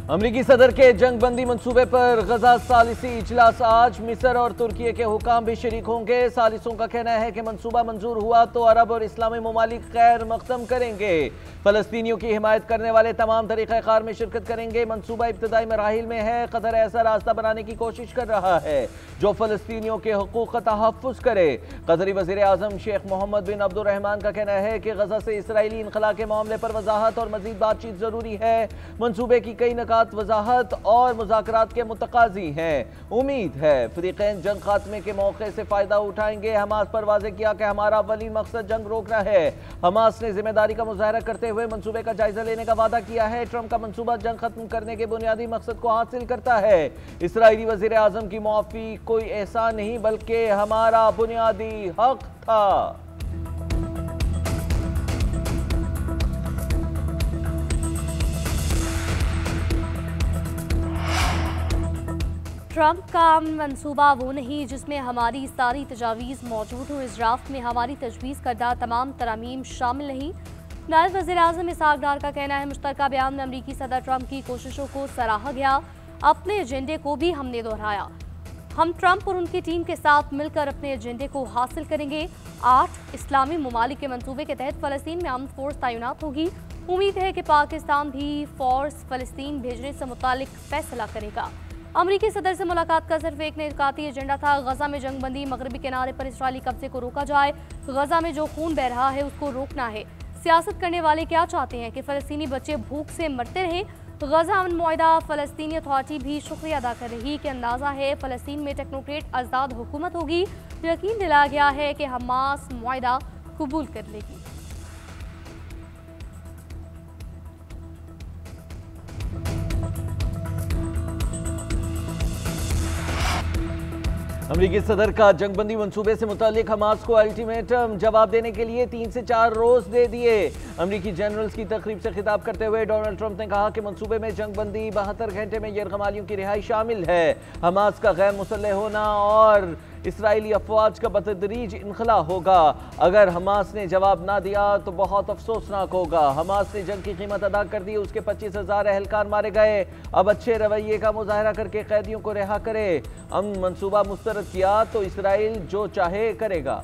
अमरीकी सदर के जंगबंदी मंसूबे पर गजा सालिसी इजलास आज। मिस्र और तुर्की के हुकाम भी शरीक होंगे। सालिसों का कहना है कि मंसूबा मंजूर हुआ तो अरब और इस्लामी ममालिक खैर मकदम करेंगे। फलस्तीनियों की हिमायत करने वाले तमाम तरीक़ाकार में शिरकत करेंगे। मंसूबा इब्तदाई मराहिल में है। कतर ऐसा रास्ता बनाने की कोशिश कर रहा है जो फलस्तीनियों के हकूक़ का तहफ़्फ़ुज़ करे। कतरी वज़ीर आज़म शेख मोहम्मद बिन अब्दुर्रहमान का कहना है कि गजा से इसराइली इनखला के मामले पर वजाहत और मज़ीद बातचीत ज़रूरी है। मंसूबे की कई नकात वजाहत और मुज़ाकरात के मुतकाज़ी हैं। उम्मीद है फ़रीक़ैन जंग खात्मे के मौके से फ़ायदा उठाएंगे। हमास पर वाज़े किया कि हमारा अव्वलीन मकसद जंग रोकना है। हमास ने जिम्मेदारी का मुज़ाहरा करते हुए मंसूबे का जायजा लेने का वादा किया है। ट्रंप का मंसूबा जंग खत्म करने के बुनियादी मकसद को हासिल करता है। इसराइली वज़ीर आज़म की मुआफ़ी कोई एहसान नहीं बल्कि हमारा बुनियादी हक था। ट्रंप का मंसूबा वो नहीं जिसमें हमारी सारी तजावीज़ मौजूद हो। इस ड्राफ्ट में हमारी तजवीज़ करदा तमाम तरामीम शामिल नहीं। नायब वज़ीर आज़म इसहाक़ डार का कहना है मुश्तरका बयान में अमरीकी सदर ट्रंप की कोशिशों को सराहा गया। अपने एजेंडे को भी हमने दोहराया। हम ट्रंप और उनकी टीम के साथ मिलकर अपने एजेंडे को हासिल करेंगे। 8 इस्लामी ममालिक के मंसूबे के तहत फ़लस्तीन में आर्म्ड फोर्स तैनात होगी। उम्मीद है कि पाकिस्तान भी फोर्स फ़लस्तीन भेजने से मुतालिक फैसला करेगा। अमरीकी सदर से मुलाकात का सिर्फ एक निकाती एजेंडा था। गजा में जंगबंदी, मगरबी किनारे पर इसराइली कब्जे को रोका जाए। गजा में जो खून बह रहा है उसको रोकना है। सियासत करने वाले क्या चाहते हैं कि फ़लस्तीनी बच्चे भूख से मरते रहें। गजा अमन मुआहदा फ़लस्तीनी अथॉरिटी भी शुक्रिया अदा कर रही कि अंदाज़ा है फ़लस्तीन में टेक्नोक्रेट आज़ाद हुकूमत होगी। यकीन दिलाया गया है कि हमास मुआहदा कबूल कर लेगी। अमरीकी सदर का जंगबंदी मंसूबे से मुतालिक हमास को अल्टीमेटम जवाब देने के लिए 3 से 4 रोज दे दिए। अमरीकी जनरल्स की तकरीब से खिताब करते हुए डोनाल्ड ट्रंप ने कहा कि मंसूबे में जंगबंदी 72 घंटे में यरगमालियों की रिहाई शामिल है। हमास का गैर मुसल्लह होना और इसराइली अफवाज का बतदरीज इनखला होगा। अगर हमास ने जवाब ना दिया तो बहुत अफसोसनाक होगा। हमास ने जंग की कीमत अदा कर दी। उसके 25,000 अहलकार मारे गए। अब अच्छे रवैये का मुजाहरा करके कैदियों को रिहा करे। अमन मंसूबा मुस्तरद किया तो इसराइल जो चाहे करेगा।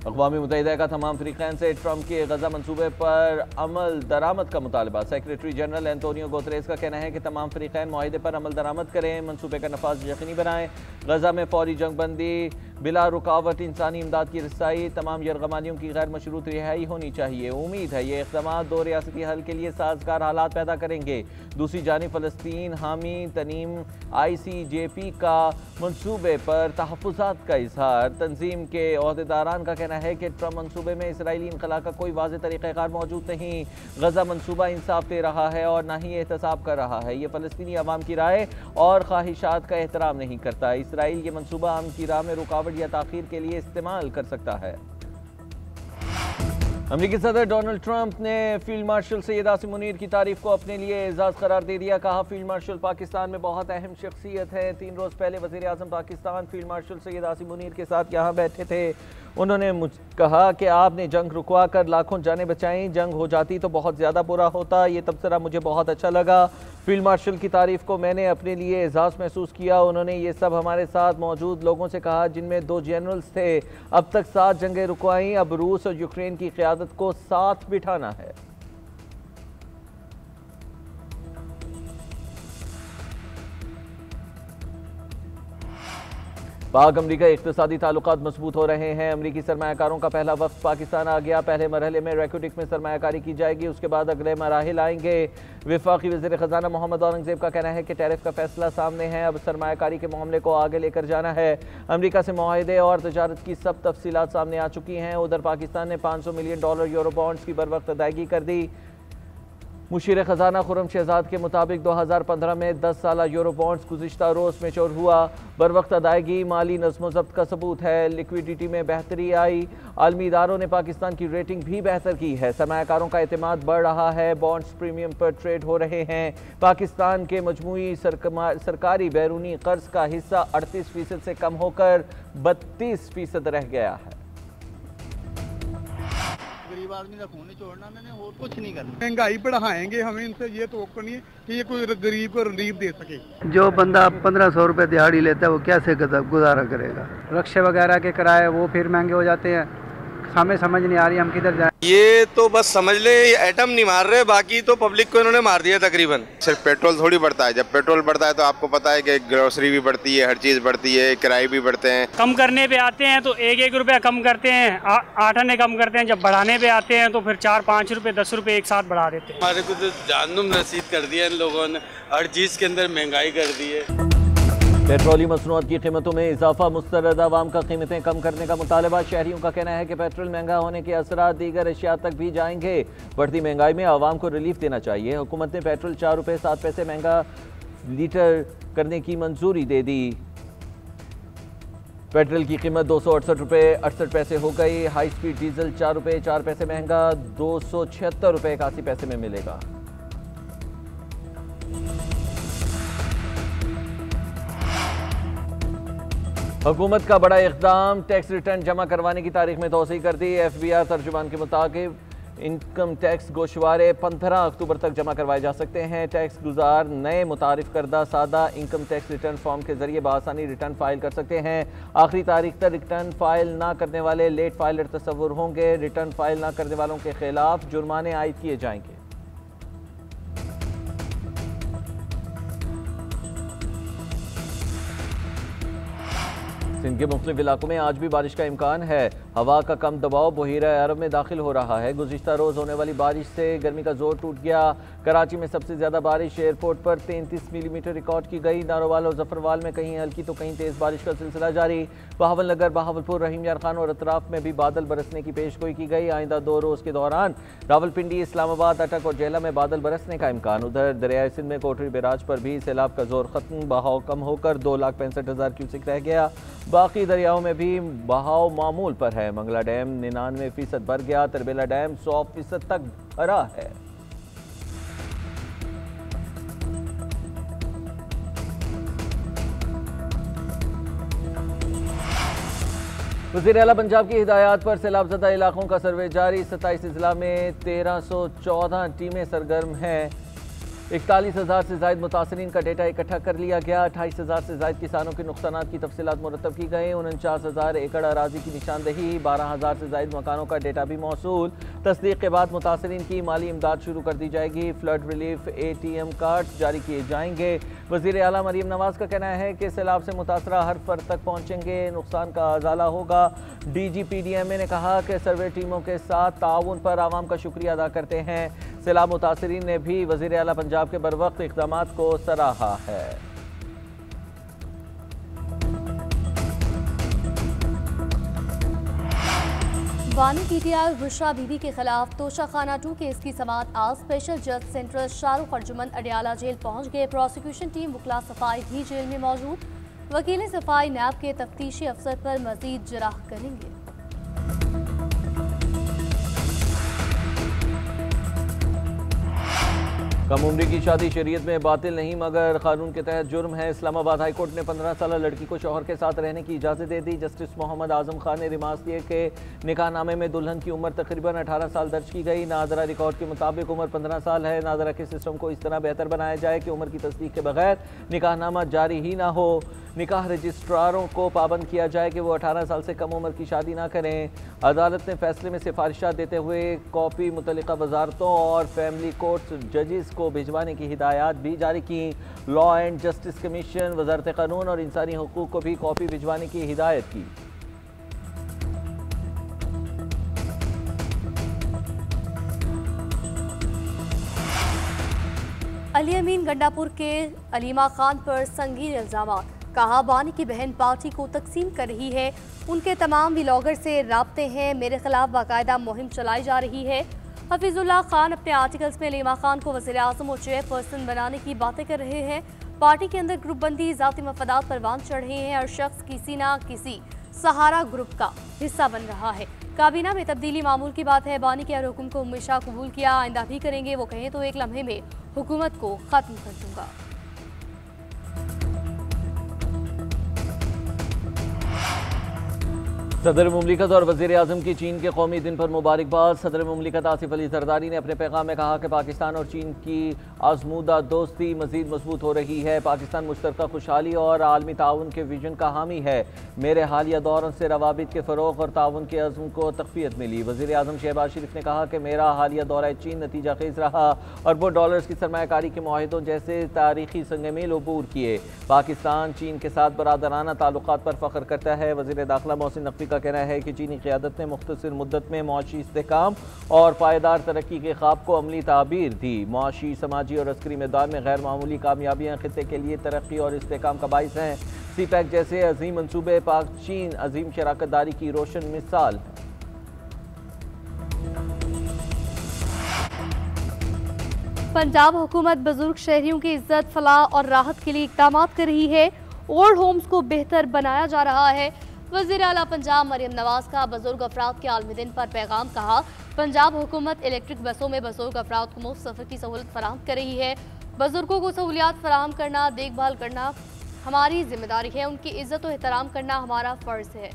अक़वाम मुत्तहिदा का तमाम फ़रीक़ैन से ट्रंप के गजा मंसूबे पर अमल दरामद का मुतालबा। सेक्रेटरी जनरल एंटोनियो गुतरेस का कहना है कि तमाम फ़रीक़ैन मुआहिदे पर अमल दरामद करें, मंसूबे का नफाज यकीनी बनाएं। गजा में फौरी जंगबंदी, बिला रुकावट इंसानी इमदाद की रसाई, तमाम यरगमालियों की गैर मशरूत रिहाई होनी चाहिए। उम्मीद है ये इक़दाम 2 रियासती हल के लिए साजगार हालात पैदा करेंगे। दूसरी जानिब फ़लस्तीन हामी तनीम ICJP का मंसूबे पर तहफ़्फ़ुज़ात का इजहार। तंजीम के अहदेदारान का कहना है कि ट्रंप मंसूबे में इसराइली इनखला का कोई वाज़ेह तरीक़ाकार मौजूद नहीं। गजा मंसूबा इंसाफ दे रहा है और ना ही एहतसाब कर रहा है। ये फ़लस्तीनी अवाम की राय और ख्वाहिशात का एहतराम नहीं करता। इसराइल ये मंसूबा अमन की राह में रुकावट या ताख़ीर के लिए इस्तेमाल कर सकता है। अमरीकी सदर डोनाल्ड ट्रंप ने फील्ड मार्शल सैयद आसिम मुनीर की तारीफ को अपने लिए एजाज़ करार दे दिया। कहा फील्ड मार्शल पाकिस्तान में बहुत अहम शख्सियत है। 3 रोज़ पहले वज़ीर आज़म पाकिस्तान फील्ड मार्शल सैयद आसिम मुनीर के साथ यहाँ बैठे थे। उन्होंने कहा कि आपने जंग रुकवा कर लाखों जानें बचाई। जंग हो जाती तो बहुत ज़्यादा बुरा होता। ये तबसरा मुझे बहुत अच्छा लगा। फील्ड मार्शल की तारीफ को मैंने अपने लिए एजाज़ महसूस किया। उन्होंने ये सब हमारे साथ मौजूद लोगों से कहा जिनमें 2 जनरल्स थे। अब तक 7 जंगें रुकवाई। अब रूस और यूक्रेन की क़यादत को साथ बिठाना है। पाक अमरीका इक़्तिसादी ताल्लुकात मजबूत हो रहे हैं। अमरीकी सरमायाकारों का पहला वक्त पाकिस्तान आ गया। पहले मरहले में रेक्यूटिक में सरमायाकारी की जाएगी, उसके बाद अगले मराहिल आएंगे। वफाकी वज़ीर ख़ज़ाना मोहम्मद औरंगज़ेब का कहना है कि टैरिफ का फैसला सामने है। अब सरमायाकारी के मामले को आगे लेकर जाना है। अमरीका से मुआहिदे और तजारत की सब तफसीलात सामने आ चुकी हैं। उधर पाकिस्तान ने $500 मिलियन यूरो बॉन्ड्स की बर वक्त अदायगी कर दी। मुशीर खजाना खुर्रम शहजाद के मुताबिक 2015 में 10 साल यूरो बॉन्ड्स गुज़िश्ता रोज़ मैच्योर हुआ। बर वक्त अदायगी माली नज़्म ज़ब्त का सबूत है। लिक्विडिटी में बेहतरी आई। आलमी इदारों ने पाकिस्तान की रेटिंग भी बेहतर की है। सरमायाकारों का एतमाद बढ़ रहा है। बॉन्ड्स प्रीमियम पर ट्रेड हो रहे हैं। पाकिस्तान के मजमूई सरकारी बैरूनी कर्ज का हिस्सा 38% से कम होकर 32% रह गया है। गरीब आदमी का खून छोड़ना, मैंने और कुछ नहीं करना। महंगाई बढ़ाएंगे, हमें इनसे ये तो नहीं है कि ये कोई गरीब को रिलीफ दे सके। जो बंदा 1500 रुपए दिहाड़ी लेता है वो कैसे गुजारा करेगा। रक्शे वगैरह के किराए वो फिर महंगे हो जाते हैं। हमें समझ नहीं आ रही हम किधर जाएं। ये तो बस समझ ले एटम नहीं मार रहे, बाकी तो पब्लिक को इन्होंने मार दिया तकरीबन। सिर्फ पेट्रोल थोड़ी बढ़ता है, जब पेट्रोल बढ़ता है तो आपको पता है कि ग्रोसरी भी बढ़ती है, हर चीज़ बढ़ती है, किराए भी बढ़ते हैं। कम करने पे आते हैं तो 1-1 रुपया कम करते हैं, 8 आने कम करते हैं। जब बढ़ाने पे आते हैं तो फिर 4-5 रुपये 10 रुपये एक साथ बढ़ा देते हैं। हमारे को तो जहन्नुम नसीब कर दिया इन लोगों ने, हर चीज़ के अंदर महंगाई कर दी है। पेट्रोली मसनूआत की कीमतों में इजाफा, मुस्तरद आवाम का कीमतें कम करने का मुतालबा। शहरियों का कहना है कि पेट्रोल महंगा होने के असरात दीगर अशिया तक भी जाएंगे। बढ़ती महंगाई में आवाम को रिलीफ देना चाहिए। हुकूमत ने पेट्रोल 4 रुपये 7 पैसे महंगा लीटर करने की मंजूरी दे दी। पेट्रोल की कीमत 268 रुपये 68 पैसे हो गई। हाई स्पीड डीजल 4 रुपये 4 पैसे महंगा 276 रुपये 81 पैसे में मिलेगा। हुकूमत का बड़ा इक़दाम, टैक्स रिटर्न जमा करवाने की तारीख में तोसी कर दी। FBI तर्जुमान के मुताबिक इनकम टैक्स गोशवारे 15 अक्टूबर तक जमा करवाए जा सकते हैं। टैक्स गुजार नए मुतारिफ करदा सादा इनकम टैक्स रिटर्न फॉर्म के जरिए बआसानी रिटर्न फाइल कर सकते हैं। आखिरी तारीख तक रिटर्न फाइल ना करने वाले लेट फाइलर तस्वुर होंगे। रिटर्न फाइल ना करने वालों के खिलाफ जुर्माने आयद किए जाएंगे। सिंध के मुख्तलिफ इलाकों में आज भी बारिश का इम्कान है। हवा का कम दबाव बहीरा अरब में दाखिल हो रहा है। गुज़िश्ता रोज़ होने वाली बारिश से गर्मी का जोर टूट गया। कराची में सबसे ज़्यादा बारिश एयरपोर्ट पर 33 मिलीमीटर रिकॉर्ड की गई। नारोवाल और जफरवाल में कहीं हल्की तो कहीं तेज़ बारिश का सिलसिला जारी। बहावल नगर, बहावलपुर, रहीम यार खान और अतराफ में भी बादल बरसने की पेशगोई की गई। आइंदा 2 रोज़ के दौरान रावलपिंडी, इस्लामाबाद, अटक और जेला में बादल बरसने का इम्कान। उधर दरियाए सिंध में कोटरी बैराज पर भी सैलाब का जोर खत्म। बहाव कम होकर 2,65,000 क्यूसेक रह गया। बाकी दरियाओं में भी बहाव मामूल पर है। मंगला डैम 99% भर गया। तरबेला डैम 100% तक भरा है। वज़ीर आला पंजाब की हिदायत पर सैलाबज़दा इलाकों का सर्वे जारी। 27 अजला में 1314 टीमें सरगर्म हैं। 41,000 से ज़ायद मुतासरीन का डेटा इकट्ठा कर लिया गया। 28,000 से ज़ायद किसानों के नुकसानात की तफसीलात मुरतब की गई। 49,000 एकड़ अराजी की निशानदही। 12,000 से ज़ायद मकानों का डेटा भी मौसूल। तस्दीक के बाद मुतासरीन की माली इमदाद शुरू कर दी जाएगी। फ्लड रिलीफ ATM कार्ड जारी किए जाएंगे। वज़ीर आला मरीम नवाज का कहना है कि सैलाब से मुतासरा हर फर्द तक पहुँचेंगे, नुकसान का अजाला होगा। DGPDMA ने कहा कि सर्वे टीमों के साथ ताउन पर आवाम का शुक्रिया अदा करते हैं। सैलाब मुतासरीन ने भी वज़ीर आला पंजाब के बरवक्त इक़दामात को सराहा है। बानी PTI बुशरा बीबी के खिलाफ तोशाखाना 2 केस की समाअत आज स्पेशल जज सेंट्रल शाहरुख अर्जुमंद अडियाला जेल पहुंच गए। प्रोसिक्यूशन टीम वकला सफाई भी जेल में मौजूद। वकील सफाई नैब के तफ्तीशी अफसर पर मजीद जराह करेंगे। कम उम्री की शादी शरीयत में बातिल नहीं मगर कानून के तहत जुर्म है। इस्लामाबाद हाई कोर्ट ने 15 साल लड़की को शौहर के साथ रहने की इजाज़त दे दी। जस्टिस मोहम्मद आजम खान ने रिमार्क दिए कि निकाहनामे में दुल्हन की उम्र तकरीबन 18 साल दर्ज की गई। नादरा रिकॉर्ड के मुताबिक उम्र 15 साल है। नादरा के सिस्टम को इस तरह बेहतर बनाया जाए कि उम्र की तस्दीक के बगैर निकाहनामा जारी ही ना हो। निकाह रजिस्ट्रारों को पाबंद किया जाए कि वो 18 साल से कम उम्र की शादी ना करें। अदालत ने फैसले में सिफारिशात देते हुए कॉपी मुतल्लिका वजारतों और फैमिली कोर्ट्स जजेस को भिजवाने की हिदायत भी जारी की। लॉ एंड जस्टिस कमीशन, वजारत कानून और इंसानी हुकूक को भी कॉपी भिजवाने की हिदायत की। अली अमीन गंडापुर के अलीमा खान पर संगीन इल्जामात। कहा बानी की बहन पार्टी को तकसीम कर रही है। उनके तमाम व्लॉगर से राब्ते हैं। मेरे खिलाफ बाकायदा मुहिम चलाई जा रही है। हफीजुल्लाह खान अपने आर्टिकल्स में अलीमा खान को वज़ीर आज़म और चेयरपर्सन बनाने की बातें कर रहे हैं। पार्टी के अंदर ग्रुप बंदी ज़ाती मफादात पर बांध चढ़े हैं। हर शख्स किसी न किसी सहारा ग्रुप का हिस्सा बन रहा है। काबीना में तब्दीली मामूल की बात है। बानी के हर हुक्म को हमेशा कबूल किया, आइंदा भी करेंगे। वो कहें तो एक लम्हे में हुकूमत को खत्म कर दूंगा। सदर मुमलिकत और वज़ीर आज़म की चीन के कौमी दिन पर मुबारकबाद। सदर मुमलिकत आसिफ अली जरदारी ने अपने पैगाम में कहा कि पाकिस्तान और चीन की आजमूदा दोस्ती मज़ीद मजबूत हो रही है। पाकिस्तान मुश्तरका खुशहाली और आलमी ताउन के विजन का हामी है। मेरे हालिया दौरों से रवाबित के फ़रोग़ और ताउन के अज़्म को तक़वियत मिली। वज़ीर आज़म शहबाज शरीफ ने कहा कि मेरा हालिया दौरा चीन नतीजा खेज़ रहा। अरबों डॉलर्स की सरमायाकारी के मुआहिदों जैसे तारीखी संगमील अबूर किए। पाकिस्तान चीन के साथ बरादराना ताल्लुकात पर फ़ख्र करता है। वज़ीर दाखिला मोहसिन नकवी का कहना है कि चीनी क़यादत ने मुख्तसर मुद्दत में मुआशी इस्तेहकाम और पायदार तरक्की के ख्वाब को अमली ताबीर दी। मुआशी, समाजी और अस्करी मैदान में गैर मामूली कामयाबियाँ खित्ते के लिए तरक्की और इस्तेहकाम का बाइस हैं। CPEC जैसे अजीम मनसूबे पाक चीन अजीम शराकत दारी की रोशन मिसाल है। पंजाब हुकूमत बुजुर्ग शहरियों की इज्जत, फलाह और राहत के लिए इक़दाम कर रही है। ओल्ड होम्स को बेहतर बनाया जा रहा है। वज़ीर आला पंजाब मरियम नवाज का बुजुर्ग अफराद के आलमी दिन पर पैगाम। कहा, पंजाब हुकूमत इलेक्ट्रिक बसों में बुजुर्ग अफराद को मुफ्त सफ़र की सहूलत फराहम कर रही है। बुजुर्गों को सहूलियात फराहम करना, देखभाल करना हमारी जिम्मेदारी है। उनकी इज्जत और एहतराम करना हमारा फ़र्ज़ है।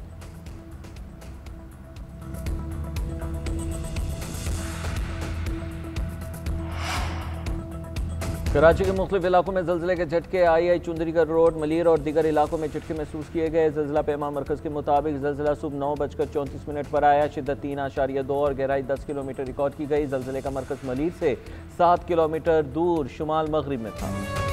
कराची के मुख्तलिफ इलाकों में ज़लज़ले के झटके आई चुंदरीगढ़ रोड, मलीर और दीगर इलाकों में झटके महसूस किए गए। ज़लज़ला पैमा मरकज़ के मुताबिक ज़लज़ला सुबह 9:34 पर आया। शिद्दत 3.2 और गहराई 10 किलोमीटर रिकॉर्ड की गई। ज़लज़ले का मरकज़ मलीर से 7 किलोमीटर दूर शुमाल मगरिब में था।